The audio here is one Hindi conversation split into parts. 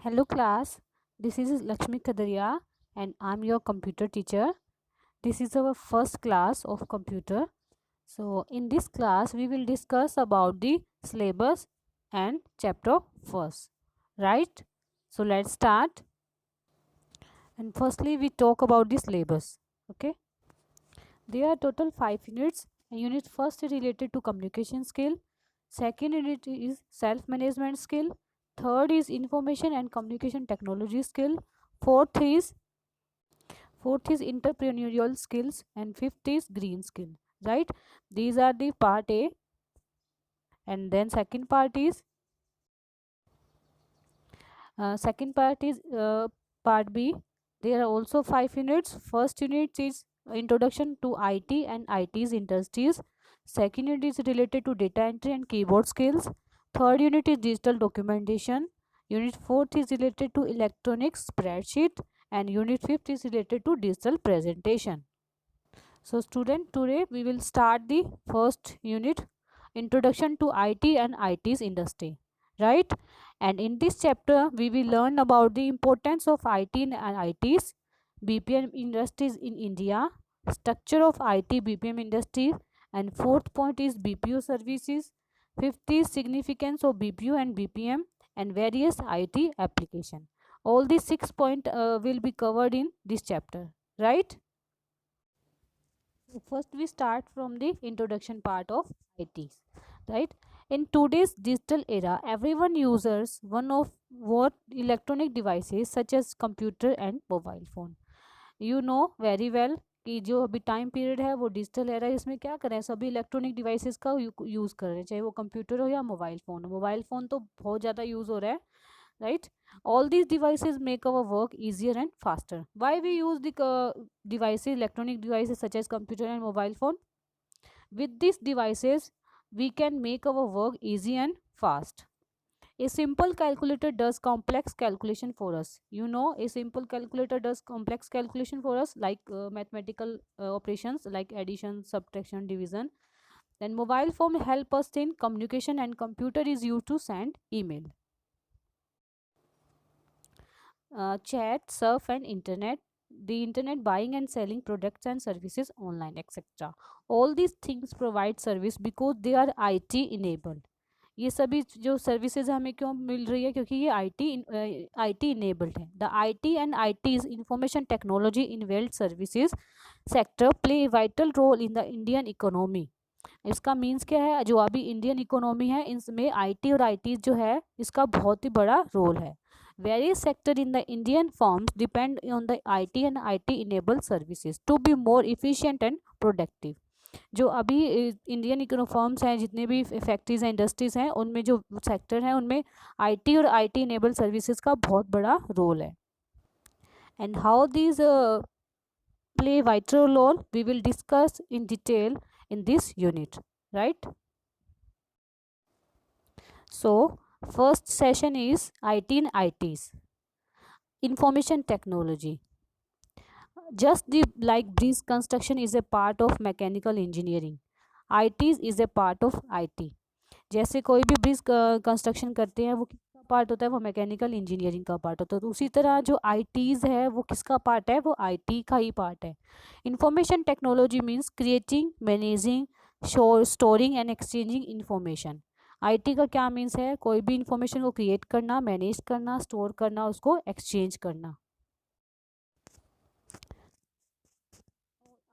Hello class, this is Lakshmi Kadaria and I'm your computer teacher. This is our first class of computer. So in this class we will discuss about the syllabus and chapter first. Right? So let's start. And firstly we talk about the syllabus. Okay. There are total 5 units. Unit first is related to communication skill. Second unit is self-management skill. Third is information and communication technology skill. Fourth is fourth is entrepreneurial skills, and fifth is green skill. Right? These are the part A, and then second part is part B. There are also 5 units. First unit is introduction to IT and IT's industries. Second unit is related to data entry and keyboard skills. Third unit is digital documentation. Unit fourth is related to electronic spreadsheet, and unit fifth is related to digital presentation. So student, today we will start the first unit, introduction to IT and IT's industry, right? And in this chapter we will learn about the importance of IT and IT's BPM industries in India, structure of IT BPM industry, and fourth point is BPO services, fifth is significance of BPO and BPM, and various IT application. All these 6 points will be covered in this chapter, right? So first we start from the introduction part of ITs, right? In today's digital era, everyone uses one of what electronic devices such as computer and mobile phone. You know very well कि जो अभी टाइम पीरियड है वो डिजिटल एरा है, इसमें क्या कर रहे हैं, सभी इलेक्ट्रॉनिक डिवाइसेस का यूज़ कर रहे हैं, चाहे वो कंप्यूटर हो या मोबाइल फ़ोन हो। मोबाइल फ़ोन तो बहुत ज़्यादा यूज़ हो रहा है, right? All these devices make our work easier and faster. Why we use the devices, electronic devices such as computer and mobile phone? With these devices we can make our work easy and fast. A simple calculator does complex calculation for us. You know, a simple calculator does complex calculation for us, like mathematical operations like addition, subtraction, division. Then mobile phone help us in communication, and computer is used to send email, chat, surf, and internet. The internet, buying and selling products and services online, etc. All these things provide service because they are IT enabled. ये सभी जो सर्विसेज हमें क्यों मिल रही है, क्योंकि ये आईटी इनेबल्ड है. The IT and ITES information technology in wealth services sector play vital role in the Indian economy. इसका मीन्स क्या है, जो अभी इंडियन इकोनॉमी है इसमें आईटी और आईटी जो है इसका बहुत ही बड़ा रोल है. Various sectors in the Indian firms depend on the IT and IT enabled services to be more efficient and productive. जो अभी इंडियन इकोनो फर्म्स हैं, जितने भी फैक्ट्रीज हैं, इंडस्ट्रीज हैं, उनमें जो सेक्टर हैं उनमें आईटी और आईटी इनेबल्ड सर्विसेज का बहुत बड़ा रोल है. And how these play vital role we will discuss in detail in this unit, right? So first session is IT and ITs, information technology. Just the like bridge construction is a part of mechanical engineering, ITs is a part of IT. जैसे कोई भी ब्रिज कंस्ट्रक्शन करते हैं वो किसका पार्ट होता है, वो मैकेनिकल इंजीनियरिंग का पार्ट होता है. तो उसी तरह जो आईटीज़ है वो किसका पार्ट है, वो आईटी का ही पार्ट है. Information technology means creating, managing, storing and exchanging information. IT का क्या मीन्स है, कोई भी इंफॉर्मेशन को क्रिएट करना, मैनेज करना, स्टोर करना, उसको एक्सचेंज करना.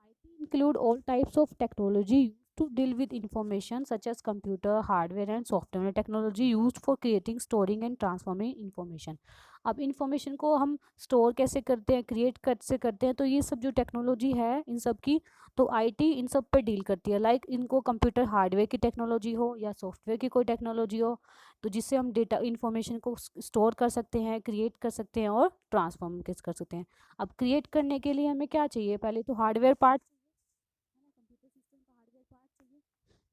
IT include all types of technology used to deal with information such as computer, hardware and software technology used for creating, storing and transforming information. अब इंफॉर्मेशन को हम स्टोर कैसे करते हैं, क्रिएट कैसे करते हैं, तो ये सब जो टेक्नोलॉजी है इन सब की, तो आईटी इन सब पे डील करती है. लाइक इनको कंप्यूटर हार्डवेयर की टेक्नोलॉजी हो या सॉफ्टवेयर की कोई टेक्नोलॉजी हो, तो जिससे हम डेटा इंफॉर्मेशन को स्टोर कर सकते हैं, क्रिएट कर सकते हैं और ट्रांसफॉर्म कर सकते हैं. अब क्रिएट करने के लिए हमें क्या चाहिए, पहले तो हार्डवेयर पार्ट, कंप्यूटर सिस्टम का हार्डवेयर पार्ट चाहिए.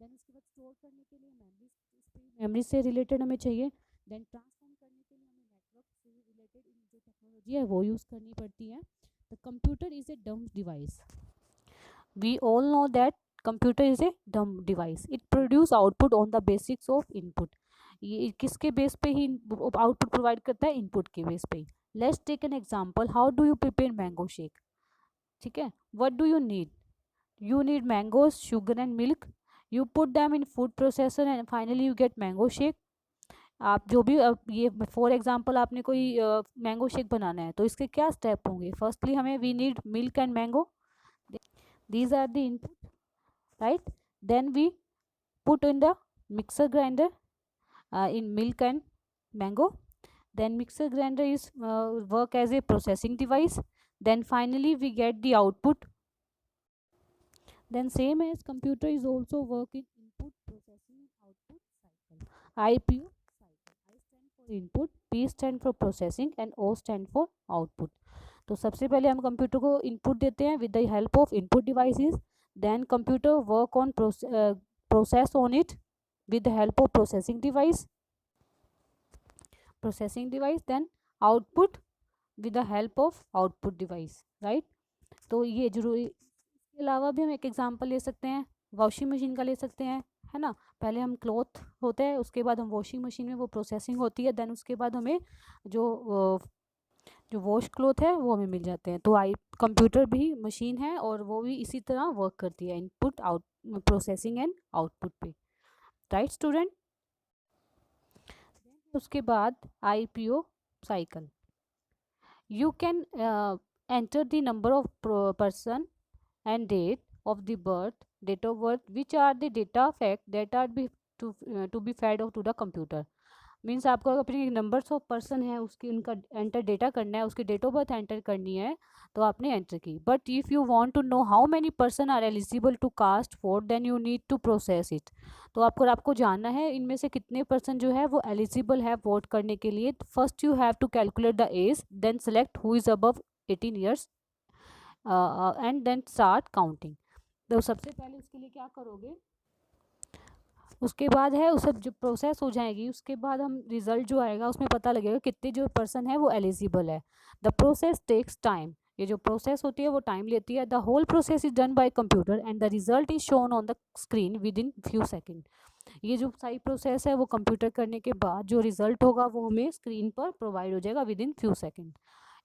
देन उसके बाद स्टोर करने के लिए मेमोरी से रिलेटेड हमें चाहिए. देन ट्रांसफॉर्म करने के लिए हमें नेटवर्क से रिलेटेड जो टेक्नोलॉजी है वो यूज़ करनी पड़ती है. The computer is a dumb device. We all know that computer is a dumb device. It produce output on the basics of input. ये किसके बेस पे ही आउटपुट प्रोवाइड करता है, इनपुट के बेस पे ही। Let's take an example, how do you prepare mango shake. ठीक है, what do you need, you need mangoes, sugar and milk. You put them in food processor and finally you get mango shake. आप जो भी ये फॉर एग्जांपल आपने कोई मैंगो शेक बनाना है तो इसके क्या स्टेप होंगे। फर्स्टली हमें we need milk and mango, these are the input, right. Then we put in the mixer grinder in milk and mango. Then mixer grinder is work as a processing device. Then finally we get the output. Then same as computer is also working input processing and output cycle. IPO cycle. I stand for input, P stand for processing and O stand for output. तो सबसे पहले हम कंप्यूटर को इनपुट देते हैं with the help of input devices, then computer work on process on it with the help of processing device, then output with the help of output device, right। तो ये जरूरी, इसके अलावा भी हम एक एग्जांपल ले सकते हैं, वॉशिंग मशीन का ले सकते हैं, है ना। पहले हम क्लॉथ होते हैं, उसके बाद हम वॉशिंग मशीन में वो प्रोसेसिंग होती है, देन उसके बाद हमें जो वॉश क्लॉथ है वो हमें मिल जाते हैं। तो कंप्यूटर भी मशीन है और वो भी इसी तरह वर्क करती है, input out processing and output पे, राइट स्टूडेंट। उसके बाद IPO cycle, you can enter the number of person and date of the date of birth, which are the data fact that are to be fed out to the computer। Means आपको अपनी नंबर्स ऑफ पर्सन है उसकी उनका एंटर डेटा करना है, उसकी डेट ऑफ बर्थ एंटर करनी है, तो आपने एंटर की। But if you want to know how many person are eligible to cast vote, then you need to process it. तो आपको जानना है इनमें से कितने पर्सन जो है वो एलिजिबल है वोट करने के लिए। First you have to calculate the age, then select who is above 18 years and then start counting. तो सबसे पहले उसके लिए क्या करोगे, उसके बाद है उस सब जो प्रोसेस हो जाएगी उसके बाद हम रिजल्ट जो आएगा उसमें पता लगेगा कितने जो पर्सन है वो एलिजिबल है। द प्रोसेस टेक्स टाइम, ये जो प्रोसेस होती है वो टाइम लेती है। The whole process is done by computer and the result is shown on the screen within few second. ये जो सारी प्रोसेस है वो कंप्यूटर करने के बाद जो रिजल्ट होगा वो हमें स्क्रीन पर प्रोवाइड हो जाएगा with in few second.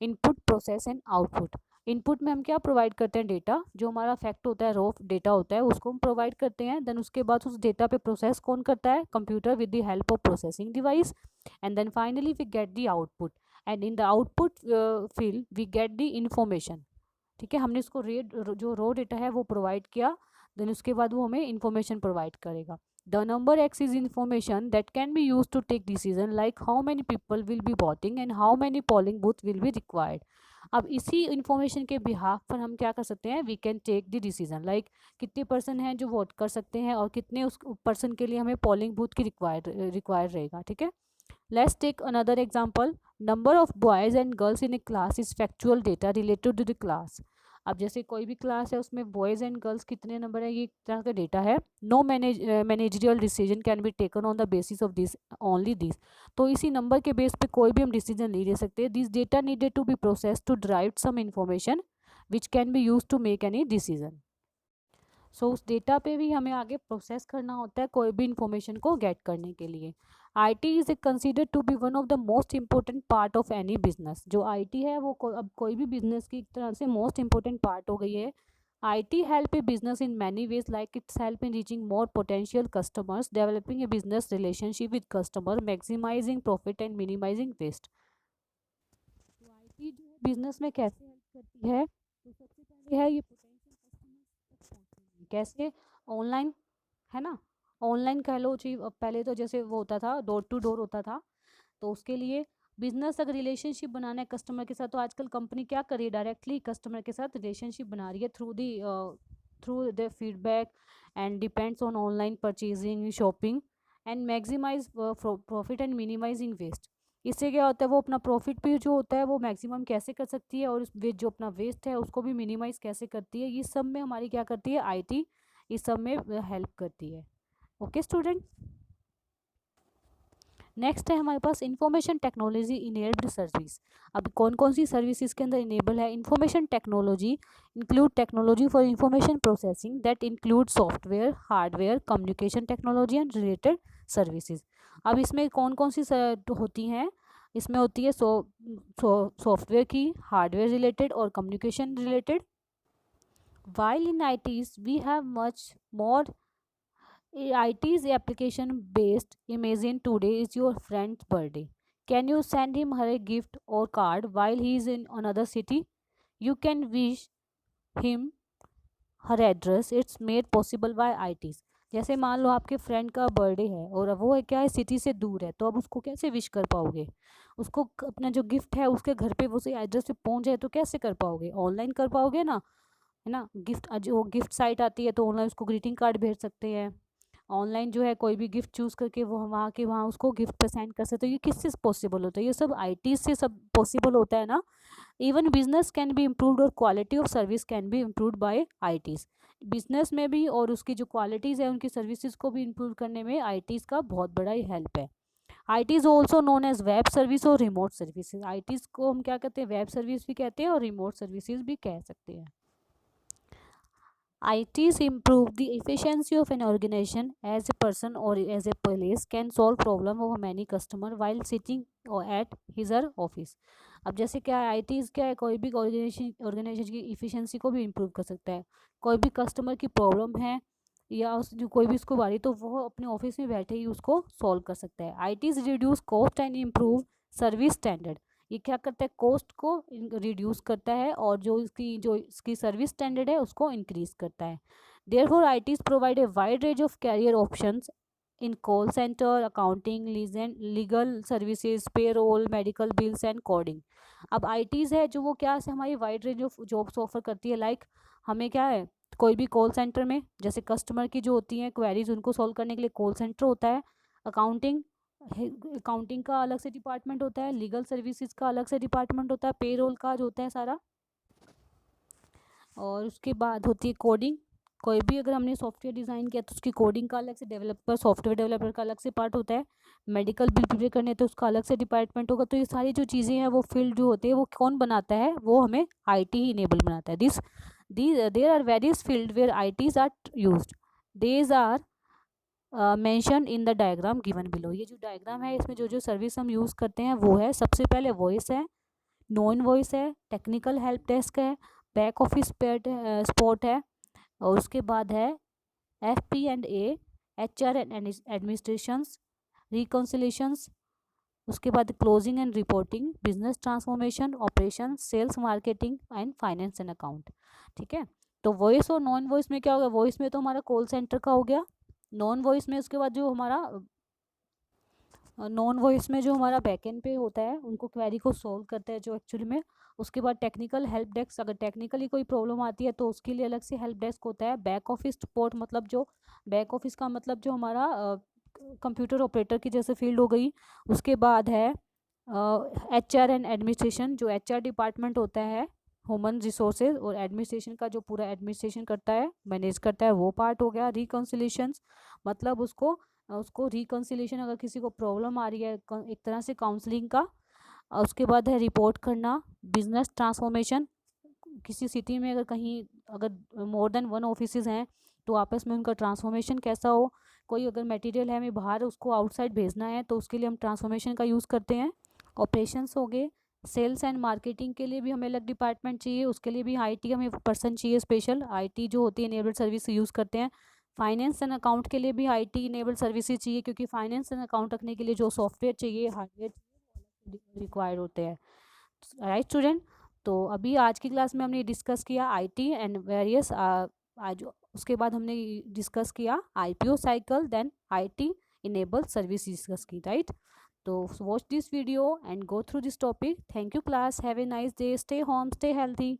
Input process and output, input में हम क्या प्रोवाइड करते हैं, डेटा, जो हमारा फैक्ट होता है, रॉ डेटा होता है उसको हम प्रोवाइड करते हैं। देन उसके बाद उस डेटा पे प्रोसेस कौन करता है, computer with the help of processing device. And then finally we get the output and in the output field we get the information. ठीक है, हमने उसको जो रॉ डेटा है वो प्रोवाइड किया, देन उसके बाद वो हमें इंफॉर्मेशन प्रोवाइड करेगा। The number X is information that can be used to take decision like how many people will be voting and how many polling booth will be required। अब इसी इंफॉर्मेशन के बिहाफ पर हम क्या कर सकते हैं, we can take the decision like कितने पर्सन हैं जो वोट कर सकते हैं और कितने उस पर्सन के लिए हमें पोलिंग बूथ की रिक्वायर्ड रहेगा। ठीक है, let's take another example, number of boys and girls in a class is factual data related to the class. अब जैसे कोई भी क्लास है उसमें बॉयज़ एंड गर्ल्स कितने नंबर है, ये एक तरह का डेटा है। No managerial decision can be taken on the basis of this only this. तो इसी नंबर के बेस पे कोई भी हम डिसीजन नहीं ले सकते। This data needed to be process to drive some information which can be use to make any decision. So उस डेटा पे भी हमें आगे प्रोसेस करना होता है कोई भी इंफॉर्मेशन को गेट करने के लिए। IT is considered to be one of the most important part of any business. जो IT है वो अब कोई भी बिजनेस की तरह से मोस्ट इंपॉर्टेंट पार्ट हो गई है। IT help a business in many ways, like it's help in reaching more potential customers, developing a business relationship with customer, maximizing profit and minimizing waste। तो IT जो है बिजनेस में कैसे हेल्प करती है, तो सबसे पहले है ये पोटेंशियल कस्टमर तक पहुंचने, कैसे, ऑनलाइन, है ना, ऑनलाइन कह लो जी। पहले तो जैसे वो होता था डोर टू डोर होता था, तो उसके लिए बिजनेस अगर रिलेशनशिप बनाना है कस्टमर के साथ, तो आजकल कंपनी क्या कर रही है, डायरेक्टली कस्टमर के साथ रिलेशनशिप बना रही है through the feedback and depends on online purchasing shopping and maximise profit and minimising waste. इससे क्या होता है, वो अपना प्रॉफिट भी जो होता है वो मैक्सिमम कैसे कर सकती है और जो अपना वेस्ट है उसको भी मिनिमाइज कैसे करती है, ये सब में हमारी क्या करती है, IT इस सब में हेल्प करती है। ओके स्टूडेंट, नेक्स्ट है हमारे पास इंफॉर्मेशन टेक्नोलॉजी इनेबल्ड सर्विस। अब कौन कौन सी सर्विस इसके अंदर इनेबल है, information technology include technology for information processing that include software, hardware, communication technology and related services. अब इसमें कौन कौन सी होती हैं, इसमें होती है सॉफ्टवेयर की, हार्डवेयर रिलेटेड और communication related. While in ITs, we have much more. IT's application based. Imagine today is your friend's birthday. Can you send him her a gift or card while he is in another city? You can wish him her address. It's made possible by ITs. जैसे मान लो आपके फ्रेंड का बर्थडे है और वो है क्या है, सिटी से दूर है, तो अब उसको कैसे विश कर पाओगे? उसको अपना जो गिफ्ट है उसके घर पे वो से एड्रेस पे पहुंच जाए तो कैसे कर पाओगे? ऑनलाइन कर पाओगे ना, है ना। गिफ्ट जो गिफ्ट साइट आती है तो ऑनलाइन उसको ग्रीटिंग कार्ड भेज सकते हैं। ऑनलाइन जो है कोई भी गिफ्ट चूज़ करके वो वहाँ के वहाँ उसको गिफ्ट पे सेंड कर सकते हो। ये किससे पॉसिबल होता है? ये सब आईटी से सब पॉसिबल होता है ना। Even business can be improved और quality of service can be improved by ITs. Business में भी और उसकी जो क्वालिटीज़ है उनकी सर्विसेज को भी इम्प्रूव करने में आईटीज का बहुत बड़ा ही हेल्प है। ITES also known as web service और रिमोट सर्विसेज। आईटीज को हम क्या कहते हैं, वेब सर्विस भी कहते हैं और रिमोट सर्विसेज भी कह सकते हैं। ITs improve the efficiency of an organization as a person or as a place can solve problem of many customer while sitting or at his or office। अब जैसे क्या है, ITs क्या है, कोई भी ऑर्गेनाइजेशन की इफ़िशेंसी को भी इम्प्रूव कर सकता है। कोई भी कस्टमर की प्रॉब्लम है या उस जो कोई भी उसको बारी, तो वो अपने ऑफिस में बैठे ही उसको सॉल्व कर सकता है। ITs reduce cost and improve service standard. ये क्या करता है, कॉस्ट को रिड्यूस करता है और जो इसकी सर्विस स्टैंडर्ड है उसको इंक्रीज करता है। Therefore ITES provide a wide range of career options in call centre, accounting, legal services, payroll, medical bills and coding. अब आईटीज है जो वो क्या से हमारी wide range of jobs offer करती है। लाइक हमें क्या है, कोई भी कॉल सेंटर में जैसे कस्टमर की जो होती हैं क्वेरीज उनको सॉल्व करने के लिए कॉल सेंटर होता है। अकाउंटिंग का अलग से डिपार्टमेंट होता है, लीगल सर्विसेज का अलग से डिपार्टमेंट होता है, पेरोल का जो होता है सारा। और उसके बाद होती है कोडिंग। कोई भी अगर हमने सॉफ्टवेयर डिज़ाइन किया तो उसकी कोडिंग का अलग से, सॉफ्टवेयर डेवलपर का अलग से पार्ट होता है। मेडिकल बिल प्रिपेयर करने तो उसका अलग से डिपार्टमेंट होगा। तो ये सारी जो चीज़ें हैं वो फील्ड जो होते हैं वो कौन बनाता है, वो हमें आईटी ही इनेबल बनाता है। There are various field where ITES are used. These are mention in the diagram given below. ये जो डायग्राम है इसमें जो जो सर्विस हम यूज़ करते हैं वो है, सबसे पहले वॉइस है, नॉन वॉइस है, टेक्निकल हेल्प डेस्क है, बैक ऑफिस सपोर्ट है, और उसके बाद है FP&A, HR and administrations, reconciliations, उसके बाद closing and reporting, business transformation, operation, sales, marketing and finance and account. ठीक है, तो वॉइस और नॉन वॉइस में क्या होगा, वॉइस में तो हमारा कॉल सेंटर का हो गया, नॉन वॉइस में उसके बाद जो हमारा बैकएंड पे होता है उनको क्वेरी को सॉल्व करता है जो एक्चुअली में। उसके बाद टेक्निकल हेल्प डेस्क, अगर टेक्निकली कोई प्रॉब्लम आती है तो उसके लिए अलग से हेल्प डेस्क होता है। बैक ऑफिस सपोर्ट मतलब जो बैक ऑफिस का मतलब जो हमारा कंप्यूटर ऑपरेटर की जैसे फील्ड हो गई। उसके बाद है HR एंड एडमिनिस्ट्रेशन, जो HR डिपार्टमेंट होता है, ह्यूमन रिसोर्सेज और एडमिनिस्ट्रेशन का जो पूरा एडमिनिस्ट्रेशन करता है, मैनेज करता है, वो पार्ट हो गया। रिकॉन्सिलेशंस मतलब उसको रिकॉन्सिलेशन, अगर किसी को प्रॉब्लम आ रही है एक तरह से काउंसलिंग का। उसके बाद है रिपोर्ट करना। बिजनेस ट्रांसफॉर्मेशन, किसी सिटी में अगर मोर देन 1 ऑफिसेज हैं तो आपस में उनका ट्रांसफॉर्मेशन कैसा हो। कोई अगर मटेरियल है हमें बाहर उसको आउटसाइड भेजना है तो उसके लिए हम ट्रांसफॉर्मेशन का यूज़ करते हैं। ऑपरेशंस हो गए। सेल्स एंड मार्केटिंग के लिए भी हमें अलग डिपार्टमेंट चाहिए, उसके लिए भी आईटी हमें पर्सन चाहिए स्पेशल। आईटी जो होती है इनेबल्ड सर्विस यूज़ करते हैं। फाइनेंस एंड अकाउंट के लिए भी आईटी इनेबल्ड सर्विसेज चाहिए, क्योंकि फाइनेंस एंड अकाउंट रखने के लिए जो सॉफ्टवेयर चाहिए, हार्डवेयर रिक्वायर्ड होते हैं। राइट स्टूडेंट, तो अभी आज की क्लास में हमने डिस्कस किया आईटी एंड वेरियस आज। उसके बाद हमने डिस्कस किया IPO cycle, then IT enable service discuss की, राइट। तो watch this video and go through this topic. Thank you class, have a nice day, stay home, stay healthy.